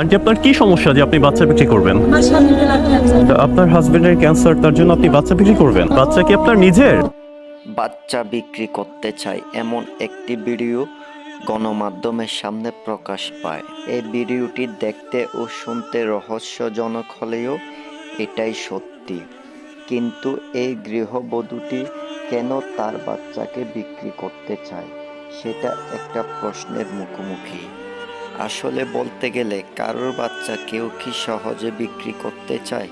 Aunty, আপনার কি সমস্যা যে আপনি বাচ্চা বিক্রি করবেন? আমার স্বামীর ব্লাড ক্যান্সার। আপনার হাজবেন্ডের ক্যান্সার, তার জন্য আপনি বাচ্চা বিক্রি করবেন? বাচ্চা কি আপনার নিজের? বাচ্চা বিক্রি করতে চায় এমন একটি ভিডিও গণমাধ্যমের সামনে প্রকাশ পায়। এই ভিডিওটি দেখতে ও শুনতে রহস্যজনক হলেও এটাই সত্যি। কিন্তু এই গৃহবধূটি কেন তার বাচ্চাকে বিক্রি করতে চায় সেটা একটা প্রশ্নের মুখোমুখি। আসলে বলতে গেলে কারোর বাচ্চা কেউ কি সহজে বিক্রি করতে চায়?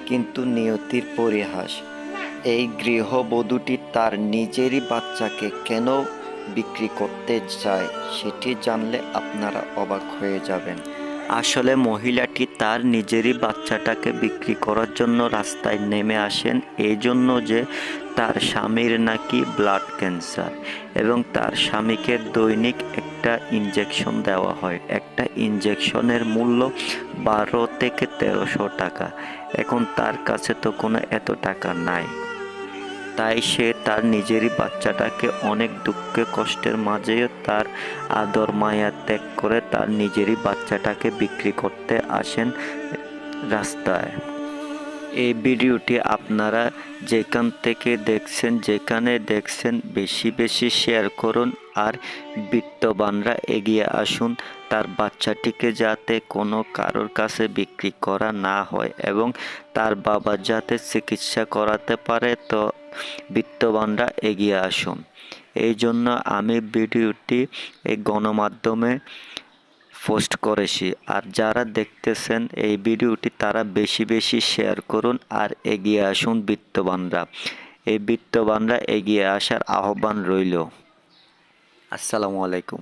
কিন্তু নিয়তির পরিহাস, এই গৃহবধূটি তার নিজেরই বাচ্চাকে কেন বিক্রি করতে চায় সেটি জানলে আপনারা অবাক হয়ে যাবেন। আসলে মহিলাটি তার নিজেরই বাচ্চাটাকে বিক্রি করার জন্য রাস্তায় নেমে আসেন, এই জন্য যে তার স্বামীর নাকি ব্লাড ক্যান্সার এবং তার স্বামীকে দৈনিক একটা ইনজেকশন দেওয়া হয়। একটা ইনজেকশনের মূল্য 12 থেকে 1300 টাকা। এখন তার কাছে তো কোনো এত টাকা নাই, তাই সে তার নিজেরই বাচ্চাটাকে অনেক দুঃখে কষ্টের মাঝেও তার আদর মায়া ত্যাগ করে তার নিজেরই বাচ্চাটাকে বিক্রি করতে আসেন রাস্তায়। এই ভিডিওটি আপনারা যেখানে দেখছেন বেশি বেশি শেয়ার করুন, আর বিত্তবানরা এগিয়ে আসুন তার বাচ্চাটিকে যাতে কোনো কারোর কাছে বিক্রি করা না হয় এবং তার বাবা যাতে চিকিৎসা করাতে পারে। তো বিত্তবানরা এগিয়ে আসুন, এই জন্য আমি ভিডিওটি এই গণমাধ্যমে পোস্ট করেছি। আর যারা দেখতেছেন এই ভিডিওটি তারা বেশি বেশি শেয়ার করুন আর এগিয়ে আসুন বিত্তবানরা। এই বিত্তবানরা এগিয়ে আসার আহ্বান রইল। আসসালামু আলাইকুম।